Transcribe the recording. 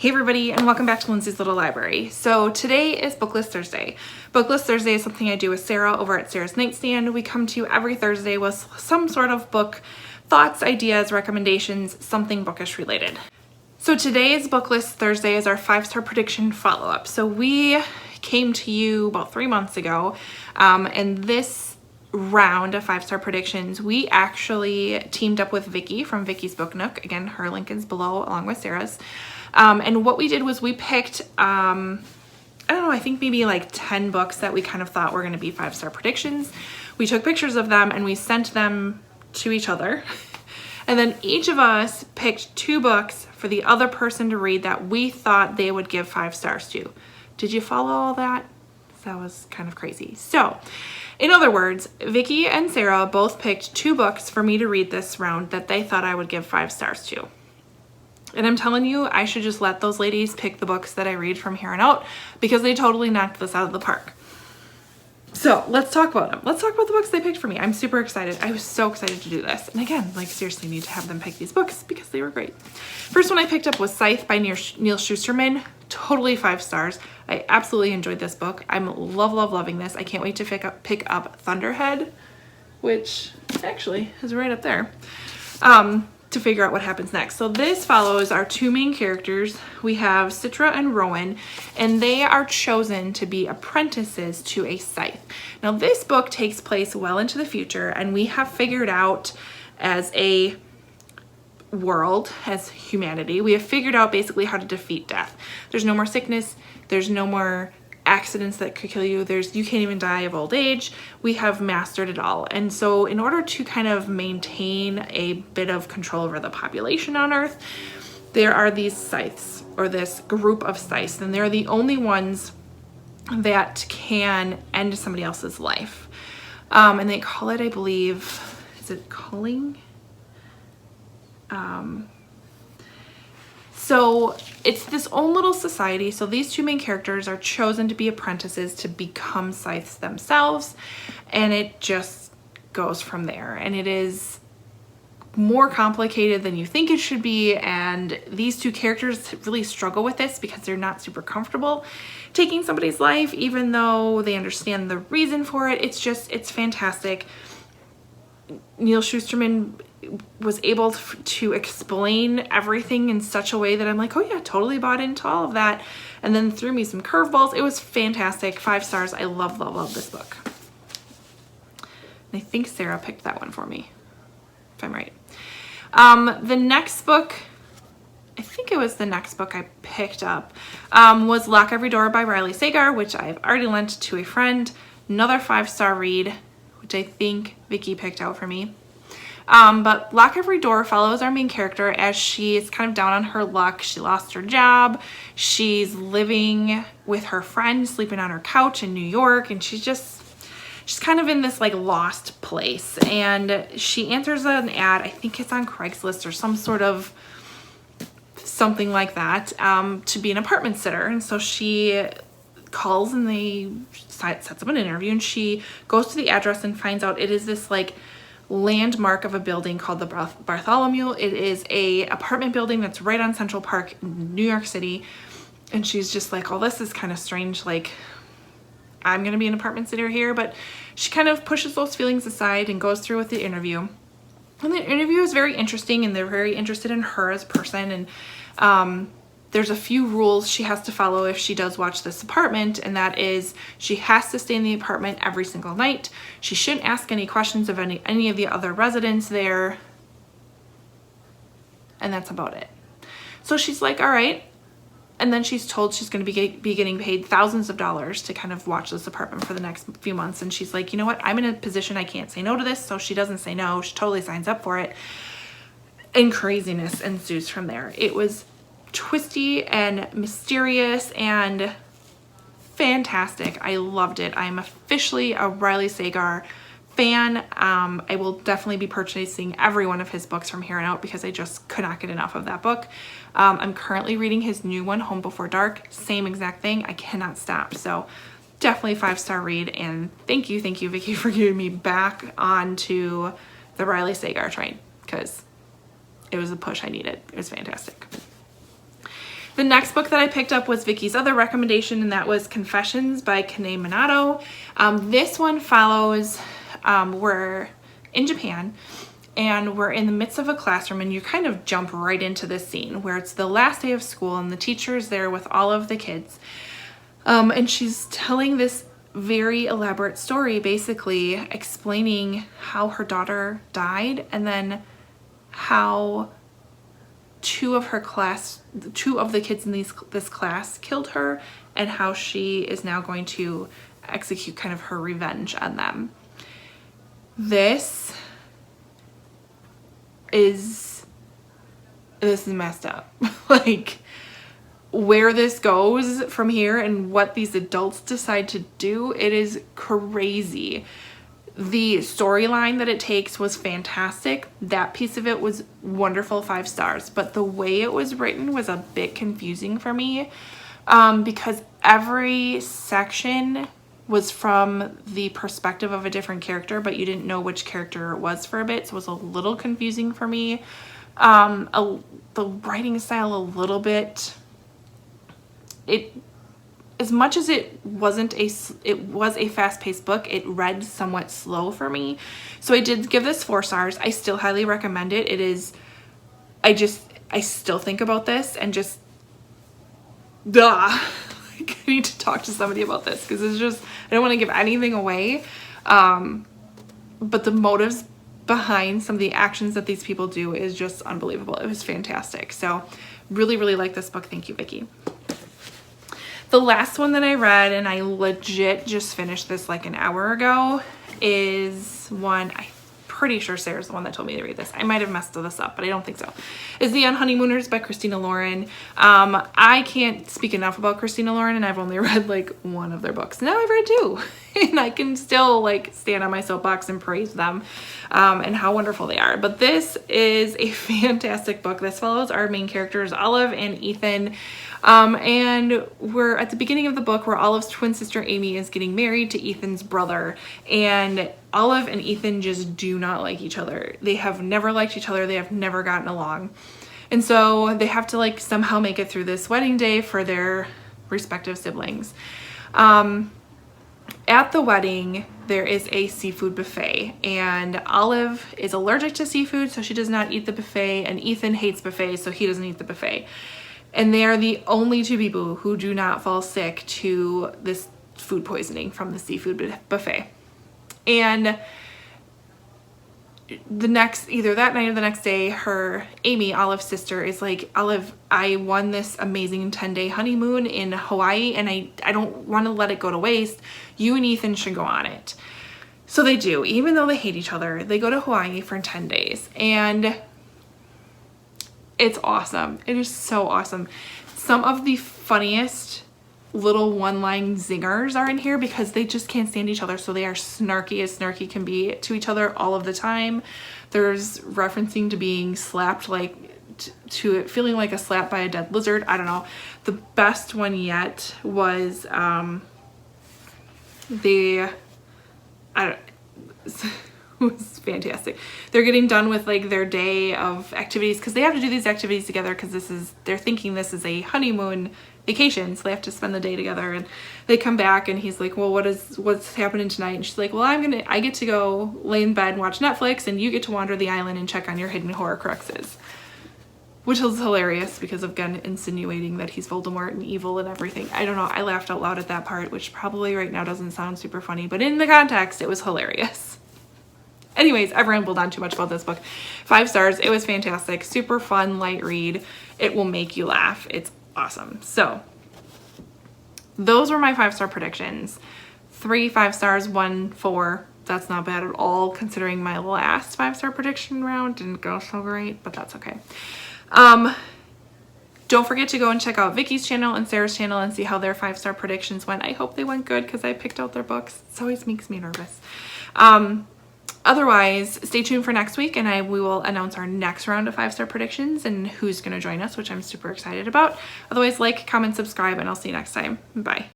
Hey everybody, and welcome back to Lindsey's Little Library. So today is BookList Thursday. BookList Thursday is something I do with Sarah over at Sarah's Nightstand. We come to you every Thursday with some sort of book, thoughts, ideas, recommendations, something bookish related. So today's BookList Thursday is our 5-star prediction follow-up. So we came to you about 3 months ago, and this round of 5-star predictions, we actually teamed up with Vicky from Vicky's Book Nook. Again, her link is below along with Sarah's. And what we did was we picked, I don't know, I think maybe like 10 books that we kind of thought were going to be 5-star predictions. We took pictures of them and we sent them to each other. And then each of us picked 2 books for the other person to read that we thought they would give 5 stars to. Did you follow all that? That was kind of crazy. So, in other words, Vicky and Sarah both picked 2 books for me to read this round that they thought I would give 5 stars to. And I'm telling you, I should just let those ladies pick the books that I read from here on out because they totally knocked this out of the park. So let's talk about them. Let's talk about the books they picked for me. I'm super excited. I was so excited to do this. And again, like seriously need to have them pick these books because they were great. First one I picked up was Scythe by Neal Shusterman. Totally 5 stars. I absolutely enjoyed this book. I'm loving this. I can't wait to pick up Thunderhead, which actually is right up there. To figure out what happens next. So this follows our 2 main characters. We have Citra and Rowan, and they are chosen to be apprentices to a scythe. Now this book takes place well into the future, and we have figured out as a world, as humanity, we have figured out basically how to defeat death. There's no more sickness, there's no more accidents that could kill you, you can't even die of old age. We have mastered it all. And so in order to kind of maintain a bit of control over the population on Earth, there are these scythes, or this group of scythes, and they're the only ones that can end somebody else's life. And they call it, I believe, is it culling? So it's this own little society. So these 2 main characters are chosen to be apprentices to become scythes themselves. And it just goes from there. And it is more complicated than you think it should be. And these 2 characters really struggle with this because they're not super comfortable taking somebody's life, even though they understand the reason for it. It's fantastic. Neal Shusterman was able to explain everything in such a way that I'm like, oh yeah, totally bought into all of that. And then threw me some curveballs. It was fantastic. 5 stars. I love this book. And I think Sarah picked that one for me, if I'm right. The next book, I think it was the next book I picked up, was Lock Every Door by Riley Sagar, which I've already lent to a friend. Another 5-star read, which I think Vicky picked out for me. But Lock Every Door follows our main character as she is kind of down on her luck. She lost her job. She's living with her friend, sleeping on her couch in New York, and she's kind of in this like lost place. And she answers an ad, I think it's on Craigslist or some sort of something like that, to be an apartment sitter. And so she calls and they sets up an interview, and she goes to the address and finds out it is this like landmark of a building called the Bartholomew. It is a apartment building that's right on Central Park in New York City. And she's just like, oh, this is kind of strange. Like, I'm going to be an apartment sitter here. But she kind of pushes those feelings aside and goes through with the interview. And the interview is very interesting, and they're very interested in her as a person. And there's a few rules she has to follow if she does watch this apartment, and that is she has to stay in the apartment every single night. She shouldn't ask any questions of any of the other residents there, and that's about it. So she's like, all right. And then she's told she's going to be getting paid thousands of dollars to kind of watch this apartment for the next few months. And she's like, you know what? I'm in a position I can't say no to this. So she doesn't say no. She totally signs up for it. And craziness ensues from there. It was twisty and mysterious and fantastic. I loved it. I'm officially a Riley Sagar fan. I will definitely be purchasing every one of his books from here on out because I just could not get enough of that book. I'm currently reading his new one, Home Before Dark. Same exact thing. I cannot stop. So definitely 5-star read. And thank you, Vicky, for getting me back onto the Riley Sagar train because it was a push I needed. It was fantastic. The next book that I picked up was Vicky's other recommendation, and that was Confessions by Kanae Minato. This one follows, we're in Japan, and we're in the midst of a classroom, and you kind of jump right into this scene where it's the last day of school and the teacher is there with all of the kids. And she's telling this very elaborate story, basically explaining how her daughter died, and then how two of the kids in this class killed her, and how she is now going to execute kind of her revenge on them. This is messed up. Like, where this goes from here and what these adults decide to do, it is crazy. The storyline that it takes was fantastic. That piece of it was wonderful, 5 stars. But the way it was written was a bit confusing for me, because every section was from the perspective of a different character, but you didn't know which character it was for a bit, so it was a little confusing for me. The writing style a little bit, as much as it was a fast-paced book, it read somewhat slow for me. So I did give this 4 stars. I still highly recommend it. It is, I still think about this and just, like, I need to talk to somebody about this, because it's just, I don't want to give anything away. But the motives behind some of the actions that these people do is just unbelievable. It was fantastic. So really, really like this book. Thank you, Vicky. The last one that I read, and I legit just finished this like an hour ago, is one, I'm pretty sure Sarah's the one that told me to read this. I might have messed this up, but I don't think so. Is The Unhoneymooners by Christina Lauren. I can't speak enough about Christina Lauren, and I've only read like one of their books. Now I've read 2, and I can still like stand on my soapbox and praise them and how wonderful they are. But this is a fantastic book. This follows our main characters, Olive and Ethan. And we're at the beginning of the book where Olive's twin sister Amy is getting married to Ethan's brother, and Olive and Ethan just do not like each other. They have never liked each other. They have never gotten along. And so they have to like somehow make it through this wedding day for their respective siblings. At the wedding, there is a seafood buffet, and Olive is allergic to seafood, so she does not eat the buffet, and Ethan hates buffets, so he doesn't eat the buffet. And they are the only 2 people who do not fall sick to this food poisoning from the seafood buffet. And either that night or the next day, Amy, Olive's sister, is like, Olive, I won this amazing 10-day honeymoon in Hawaii, and I don't want to let it go to waste. You and Ethan should go on it. So they do. Even though they hate each other, they go to Hawaii for 10 days. And it's awesome. It is so awesome. Some of the funniest little one-line zingers are in here because they just can't stand each other, so they are snarky as snarky can be to each other all of the time. There's referencing to being slapped, like to it feeling like a slap by a dead lizard. I don't know. The best one yet was it was fantastic. They're getting done with like their day of activities, because they have to do these activities together, because they're thinking this is a honeymoon vacation, so they have to spend the day together. And they come back and he's like, well, what's happening tonight? And she's like, well, I get to go lay in bed and watch Netflix, and you get to wander the island and check on your hidden Horcruxes. Which is hilarious, because of Gunn insinuating that he's Voldemort and evil and everything. I don't know, I laughed out loud at that part, which probably right now doesn't sound super funny, but in the context it was hilarious. Anyways, I've rambled on too much about this book. 5 stars. It was fantastic. Super fun, light read. It will make you laugh. It's awesome. So those were my 5-star predictions. 3 5 stars, 1 4. That's not bad at all, considering my last 5-star prediction round didn't go so great, but that's okay. Don't forget to go and check out Vicky's channel and Sarah's channel and see how their 5-star predictions went. I hope they went good, because I picked out their books. It always makes me nervous. Otherwise, stay tuned for next week, and we will announce our next round of 5-star predictions and who's going to join us, which I'm super excited about. Otherwise, like, comment, subscribe, and I'll see you next time. Bye.